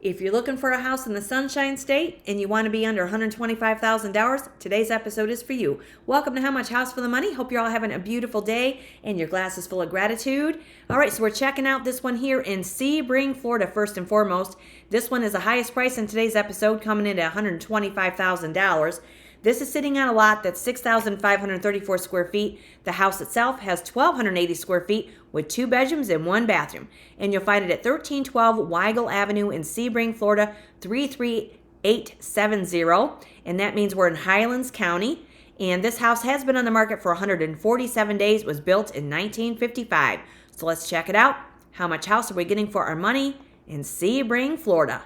If you're looking for a house in the Sunshine State and you want to be under $125,000, today's episode is for you. Welcome to How Much House for the Money. Hope you're all having a beautiful day and your glass is full of gratitude. All right, so we're checking out this one here in Sebring, Florida, first and foremost. This one is the highest price in today's episode, coming in at $125,000. This is sitting on a lot that's 6,534 square feet. The house itself has 1,280 square feet with 2 bedrooms and 1 bathroom. And you'll find it at 1312 Weigle Avenue in Sebring, Florida, 33870. And that means we're in Highlands County. And this house has been on the market for 147 days. It was built in 1955. So let's check it out. How much house are we getting for our money in Sebring, Florida?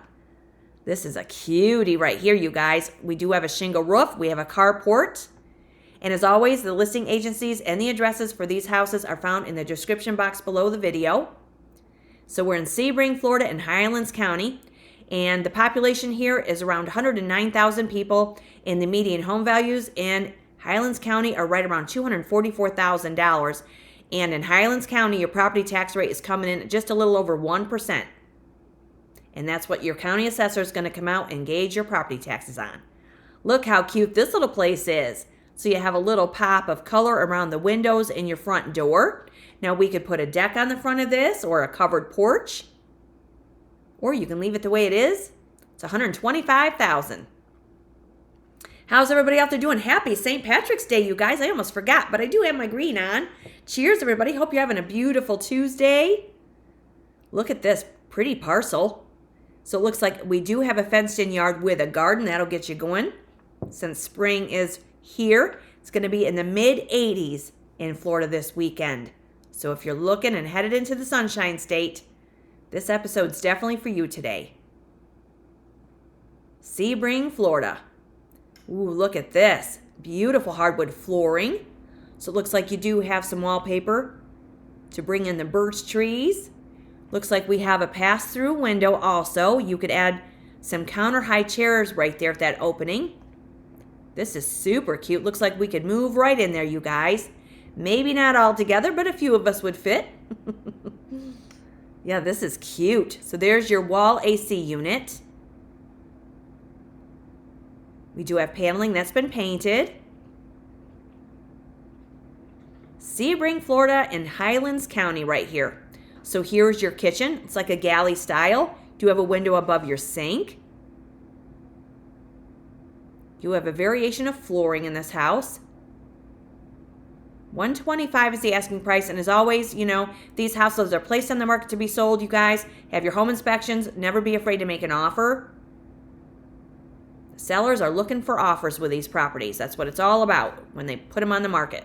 This is a cutie right here, you guys. We do have a shingle roof. We have a carport. And as always, the listing agencies and the addresses for these houses are found in the description box below the video. So we're in Sebring, Florida in Highlands County. And the population here is around 109,000 people. And the median home values in Highlands County are right around $244,000. And in Highlands County, your property tax rate is coming in at just a little over 1%. And that's what your county assessor is going to come out and gauge your property taxes on. Look how cute this little place is. So you have a little pop of color around the windows in your front door. Now we could put a deck on the front of this or a covered porch. Or you can leave it the way it is. It's $125,000. How's everybody out there doing? Happy St. Patrick's Day, you guys. I almost forgot, but I do have my green on. Cheers, everybody. Hope you're having a beautiful Tuesday. Look at this pretty parcel. So it looks like we do have a fenced-in yard with a garden. That'll get you going. Since spring is here, it's going to be in the mid-80s in Florida this weekend. So if you're looking and headed into the Sunshine State, this episode's definitely for you today. Sebring, Florida. Ooh, look at this. Beautiful hardwood flooring. So it looks like you do have some wallpaper to bring in the birch trees. Looks like we have a pass-through window also. You could add some counter-high chairs right there at that opening. This is super cute. Looks like we could move right in there, you guys. Maybe not all together, but a few of us would fit. Yeah, this is cute. So there's your wall AC unit. We do have paneling that's been painted. Sebring, Florida in Highlands County right here. So here's your kitchen. It's like a galley style. Do you have a window above your sink? You have a variation of flooring in this house. $125 is the asking price. And as always, you know, these houses are placed on the market to be sold, you guys. Have your home inspections. Never be afraid to make an offer. Sellers are looking for offers with these properties. That's what it's all about when they put them on the market.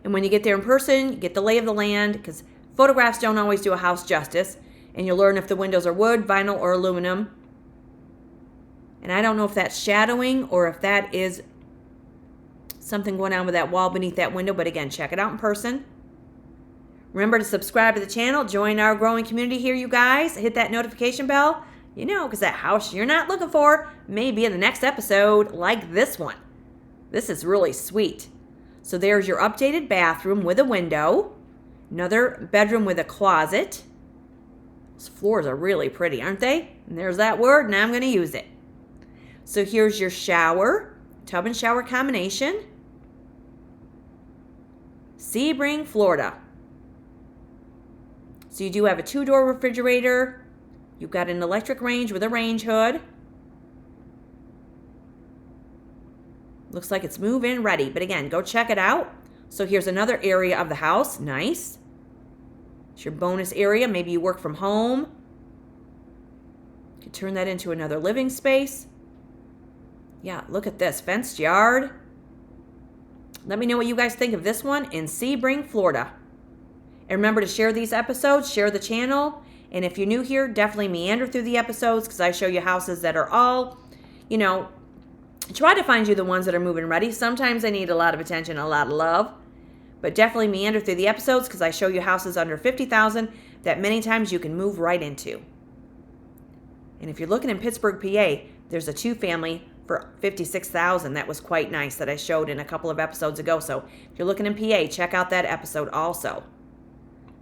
And when you get there in person, you get the lay of the land, because photographs don't always do a house justice. And you'll learn if the windows are wood, vinyl, or aluminum. And I don't know if that's shadowing or if that is something going on with that wall beneath that window. But again, check it out in person. Remember to subscribe to the channel. Join our growing community here, you guys. Hit that notification bell. You know, because that house you're not looking for may be in the next episode like this one. This is really sweet. So there's your updated bathroom with a window. Another bedroom with a closet. Those floors are really pretty, aren't they? And there's that word, and I'm going to use it. So here's your shower. Tub and shower combination. Sebring, Florida. So you do have a 2-door refrigerator. You've got an electric range with a range hood. Looks like it's move-in ready. But again, go check it out. So here's another area of the house. Nice. It's your bonus area. Maybe you work from home. You could turn that into another living space. Yeah, look at this. Fenced yard. Let me know what you guys think of this one in Sebring, Florida. And remember to share these episodes. Share the channel. And if you're new here, definitely meander through the episodes because I show you houses that are all, you know, try to find you the ones that are move-in ready. Sometimes they need a lot of attention, a lot of love. But definitely meander through the episodes because I show you houses under $50,000 that many times you can move right into. And if you're looking in Pittsburgh, PA, there's a 2-family for $56,000. That was quite nice that I showed in a couple of episodes ago. So if you're looking in PA, check out that episode also.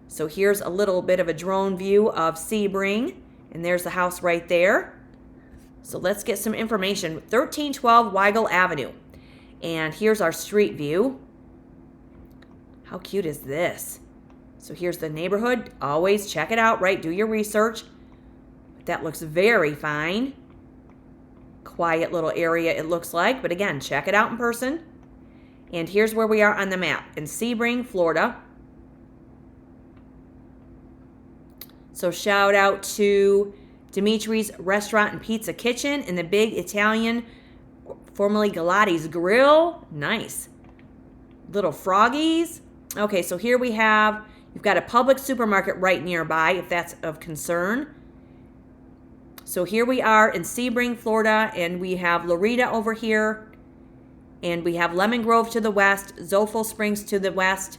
So here's a little bit of a drone view of Sebring. And there's the house right there. So let's get some information. 1312 Weigle Avenue. And here's our street view. How cute is this? So here's the neighborhood. Always check it out, right? Do your research. That looks very fine. Quiet little area it looks like. But again, check it out in person. And here's where we are on the map. In Sebring, Florida. So shout out to Dimitri's Restaurant and Pizza Kitchen in the Big Italian, formerly Galati's Grill. Nice. Little Froggies. Okay, so here we have, you've got a public supermarket right nearby, if that's of concern. So here we are in Sebring, Florida, and we have Loretta over here, and we have Lemon Grove to the west, Zophyl Springs to the west,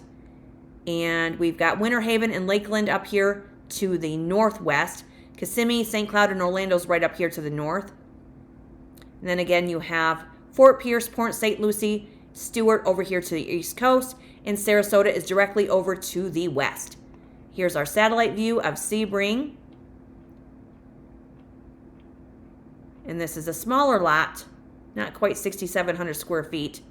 and we've got Winter Haven and Lakeland up here to the northwest. Kissimmee, St. Cloud, and Orlando's right up here to the north. And then again, you have Fort Pierce, Port St. Lucie, Stewart over here to the east coast, and Sarasota is directly over to the west. Here's our satellite view of Sebring. And this is a smaller lot, not quite 6,700 square feet.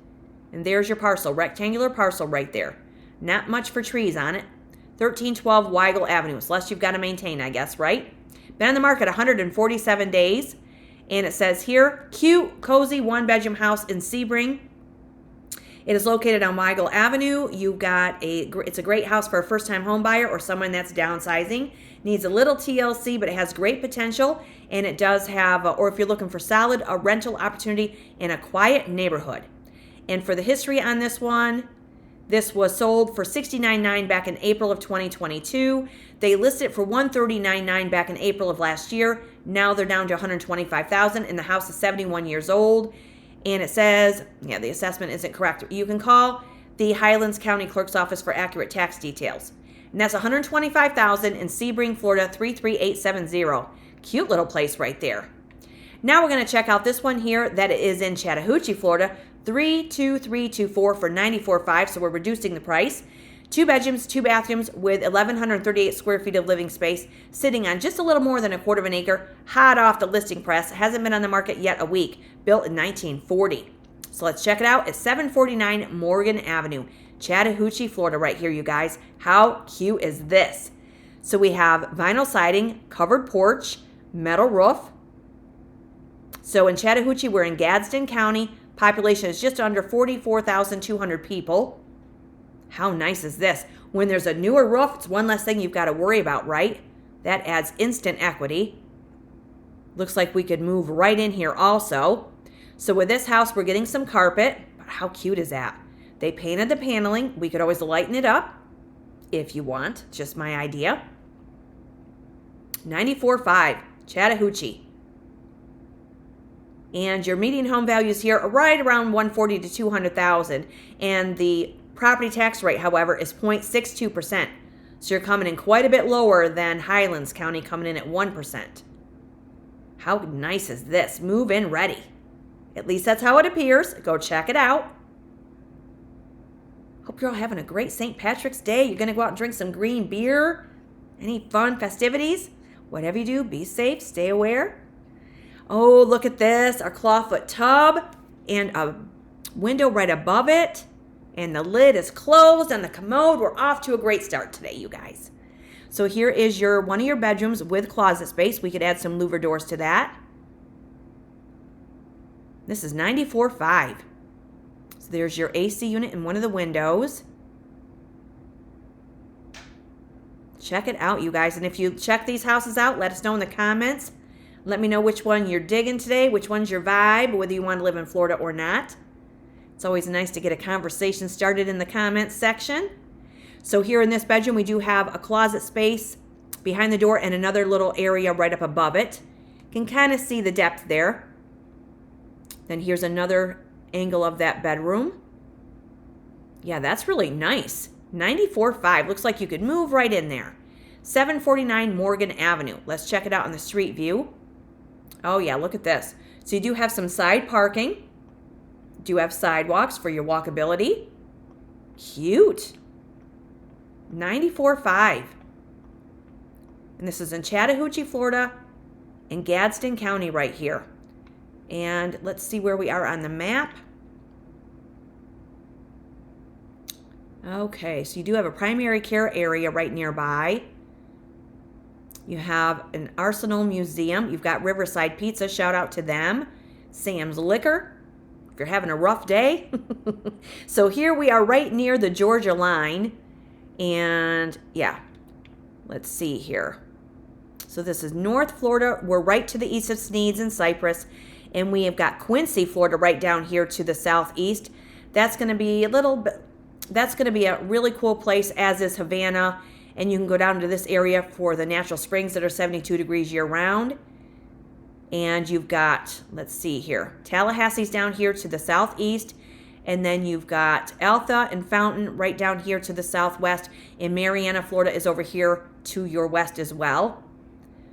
And there's your parcel, rectangular parcel right there. Not much for trees on it. 1312 Weigle Avenue. It's less you've got to maintain, I guess, right? Been on the market 147 days. And it says here, cute, cozy, one-bedroom house in Sebring. It is located on Weigle Avenue. You've got it's a great house for a first-time home buyer or someone that's downsizing. Needs a little TLC, but it has great potential. And it does have, or if you're looking for solid, a rental opportunity in a quiet neighborhood. And for the history on this one, this was sold for $69,900 back in April of 2022. They listed it for $139,900 back in April of last year. Now they're down to $125,000, and the house is 71 years old. And it says, yeah, the assessment isn't correct. You can call the Highlands County Clerk's Office for accurate tax details. And that's $125,000 in Sebring, Florida, 33870. Cute little place right there. Now we're going to check out this one here that is in Chattahoochee, Florida, 32324 for $94,500. So we're reducing the price. 2 bedrooms, 2 bathrooms with 1,138 square feet of living space, sitting on just a little more than a quarter of an acre, hot off the listing press, hasn't been on the market yet a week, built in 1940. So let's check it out. It's 749 Morgan Avenue, Chattahoochee, Florida, right here, you guys. How cute is this? So we have vinyl siding, covered porch, metal roof. So in Chattahoochee, we're in Gadsden County. Population is just under 44,200 people. How nice is this? When there's a newer roof, it's one less thing you've got to worry about, right? That adds instant equity. Looks like we could move right in here also. So with this house, we're getting some carpet. But how cute is that? They painted the paneling. We could always lighten it up if you want. Just my idea. 94.5, Chattahoochee. And your median home values here are right around $140,000 to $200,000. And the property tax rate, however, is 0.62%. So you're coming in quite a bit lower than Highlands County, coming in at 1%. How nice is this? Move in ready. At least that's how it appears. Go check it out. Hope you're all having a great St. Patrick's Day. You're going to go out and drink some green beer. Any fun festivities? Whatever you do, be safe, stay aware. Oh, look at this. Our clawfoot tub and a window right above it. And the lid is closed on the commode. We're off to a great start today, you guys. So here is one of your bedrooms with closet space. We could add some louver doors to that. This is 94.5. So there's your AC unit in one of the windows. Check it out, you guys. And if you check these houses out, let us know in the comments. Let me know which one you're digging today, which one's your vibe, whether you want to live in Florida or not. It's always nice to get a conversation started in the comments section. So here in this bedroom, we do have a closet space behind the door and another little area right up above it. You can kind of see the depth there. Then here's another angle of that bedroom. Yeah, that's really nice. 94.5. Looks like you could move right in there. 749 Morgan Avenue. Let's check it out on the street view. Oh yeah, look at this. So you do have some side parking. Do have sidewalks for your walkability. Cute. 94.5. And this is in Chattahoochee, Florida, in Gadsden County right here. And let's see where we are on the map. Okay, so you do have a primary care area right nearby. You have an Arsenal Museum. You've got Riverside Pizza. Shout out to them. Sam's Liquor, if you're having a rough day. So here we are right near the Georgia line. And yeah, let's see here. So this is North Florida. We're right to the east of Sneads and Cypress. And we have got Quincy, Florida, right down here to the southeast. That's going to be a really cool place, as is Havana. And you can go down to this area for the natural springs that are 72 degrees year round. And you've got, let's see here, Tallahassee's down here to the southeast. And then you've got Altha and Fountain right down here to the southwest. And Marianna, Florida is over here to your west as well.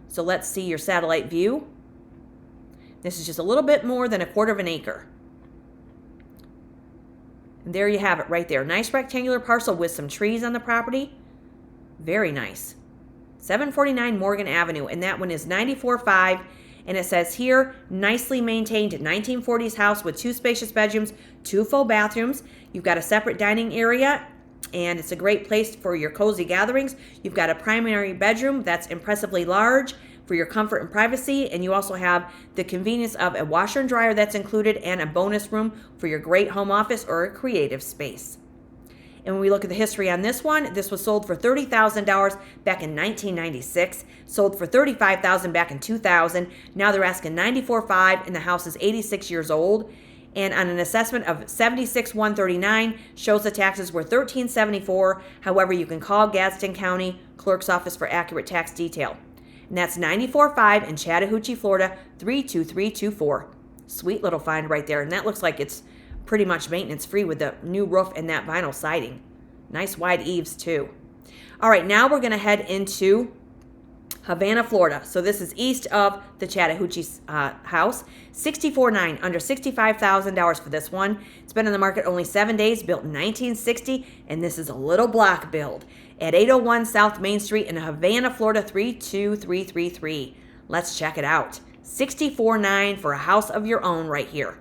So let's see your satellite view. This is just a little bit more than a quarter of an acre. And there you have it right there. Nice rectangular parcel with some trees on the property. Very nice. 749 Morgan Avenue, and that one is 94.5. And it says here, nicely maintained 1940s house with 2 spacious bedrooms, 2 full bathrooms. You've got a separate dining area, and it's a great place for your cozy gatherings. You've got a primary bedroom that's impressively large for your comfort and privacy, and you also have the convenience of a washer and dryer that's included and a bonus room for your great home office or a creative space. And when we look at the history on this one, this was sold for $30,000 back in 1996, sold for $35,000 back in 2000. Now they're asking $94,500, and the house is 86 years old. And on an assessment of $76,139, shows the taxes were $1374. However, you can call Gadsden County Clerk's Office for accurate tax detail. And that's 94.5 in Chattahoochee, Florida, 32324. Sweet little find right there. And that looks like it's pretty much maintenance free with the new roof and that vinyl siding. Nice wide eaves too. All right, now we're going to head into Havana, Florida. So this is east of the Chattahoochee house. 64.9, under $65,000 for this one. It's been on the market only 7 days, built in 1960, and this is a little block build at 801 South Main Street in Havana, Florida, 32333. Let's check it out. 64.9 for a house of your own right here.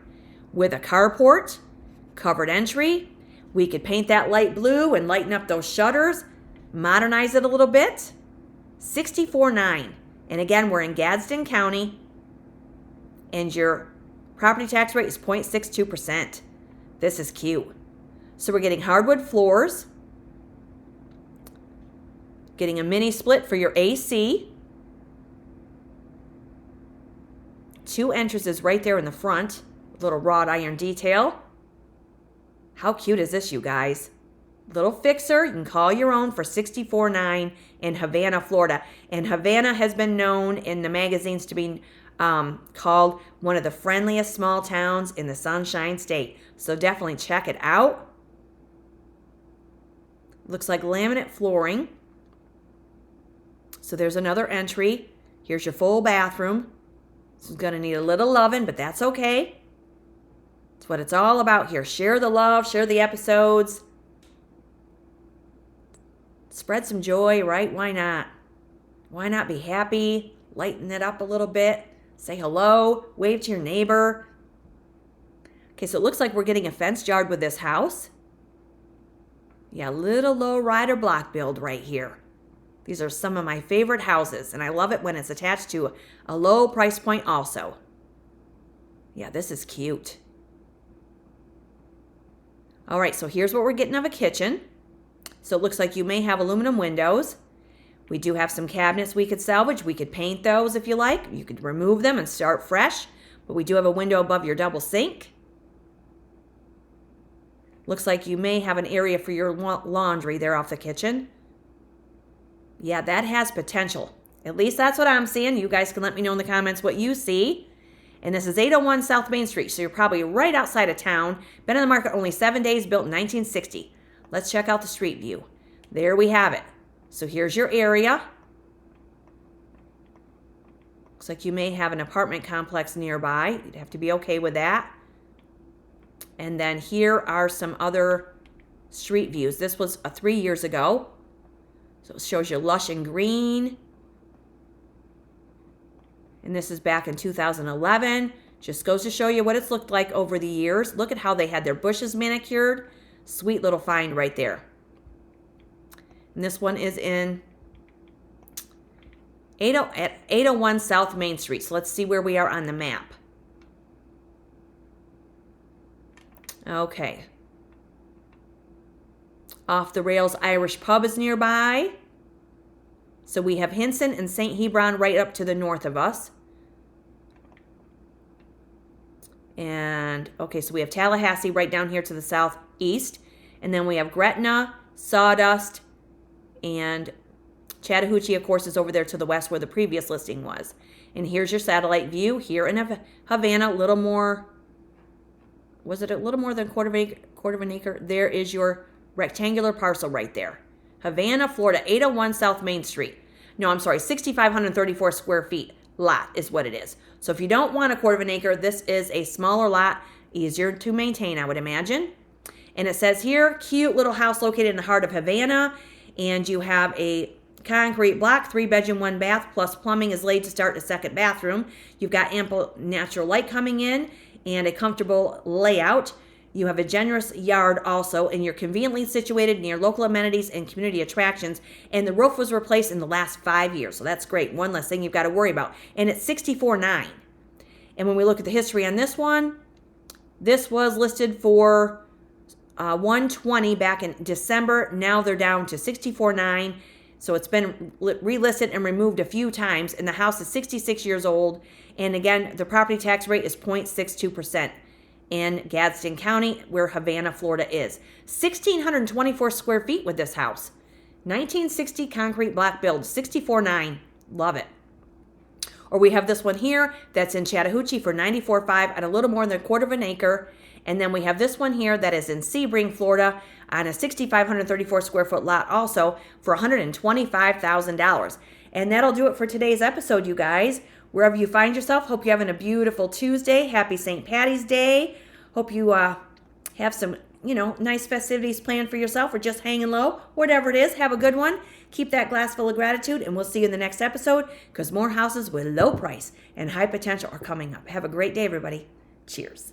With a carport, covered entry. We could paint that light blue and lighten up those shutters, modernize it a little bit. 64.9. And again, we're in Gadsden County, and your property tax rate is 0.62%. This is cute. So we're getting hardwood floors, getting a mini split for your AC, 2 entrances right there in the front, little wrought iron detail. How cute is this, you guys? Little fixer, you can call your own for $64.9 in Havana, Florida. And Havana has been known in the magazines to be called one of the friendliest small towns in the Sunshine State. So definitely check it out. Looks like laminate flooring. So there's another entry. Here's your full bathroom. This is going to need a little loving, but that's okay. It's what it's all about here. Share the love, share the episodes. Spread some joy, right? Why not? Why not be happy? Lighten it up a little bit. Say hello. Wave to your neighbor. Okay, so it looks like we're getting a fenced yard with this house. Yeah, little low rider block build right here. These are some of my favorite houses, and I love it when it's attached to a low price point also. Yeah, this is cute. All right, so here's what we're getting of a kitchen. So it looks like you may have aluminum windows. We do have some cabinets we could salvage. We could paint those if you like. You could remove them and start fresh. But we do have a window above your double sink. Looks like you may have an area for your laundry there off the kitchen. Yeah, that has potential. At least that's what I'm seeing. You guys can let me know in the comments what you see. And this is 801 South Main Street, so you're probably right outside of town. Been on the market only 7 days, built in 1960. Let's check out the street view. There we have it. So here's your area. Looks like you may have an apartment complex nearby. You'd have to be okay with that. And then here are some other street views. This was 3 years ago. So it shows you lush and green. And this is back in 2011. Just goes to show you what it's looked like over the years. Look at how they had their bushes manicured. Sweet little find right there. And this one is in at 801 South Main Street. So let's see where we are on the map. Okay. Off the Rails Irish Pub is nearby. So we have Hinson and St. Hebron right up to the north of us. And, okay, so we have Tallahassee right down here to the southeast. And then we have Gretna, Sawdust, and Chattahoochee, of course, is over there to the west where the previous listing was. And here's your satellite view here in Havana, a little more, was it a little more than quarter of an acre? There is your rectangular parcel right there. Havana, Florida, 801 South Main Street. No, I'm sorry, 6,534 square feet lot is what it is. So if you don't want a quarter of an acre, this is a smaller lot, easier to maintain, I would imagine. And it says here, cute little house located in the heart of Havana. And you have a concrete block, 3-bedroom, 1 bath, plus plumbing is laid to start a second bathroom. You've got ample natural light coming in and a comfortable layout. You have a generous yard also, and you're conveniently situated near local amenities and community attractions. And the roof was replaced in the last 5 years, so that's great. One less thing you've got to worry about. And it's $64,900. And when we look at the history on this one, this was listed for $120,000 back in December. Now they're down to $64,900. So it's been relisted and removed a few times. And the house is 66 years old. And again, the property tax rate is 0.62%. In Gadsden County, where Havana, Florida is. 1,624 square feet with this house. 1960 concrete block build, $64,900. Love it. Or we have this one here that's in Chattahoochee for $94,500 at a little more than a quarter of an acre. And then we have this one here that is in Sebring, Florida on a 6,534 square foot lot also for $125,000. And that'll do it for today's episode, you guys. Wherever you find yourself, hope you're having a beautiful Tuesday. Happy St. Patty's Day. Hope you have some, nice festivities planned for yourself or just hanging low. Whatever it is, have a good one. Keep that glass full of gratitude, and we'll see you in the next episode because more houses with low price and high potential are coming up. Have a great day, everybody. Cheers.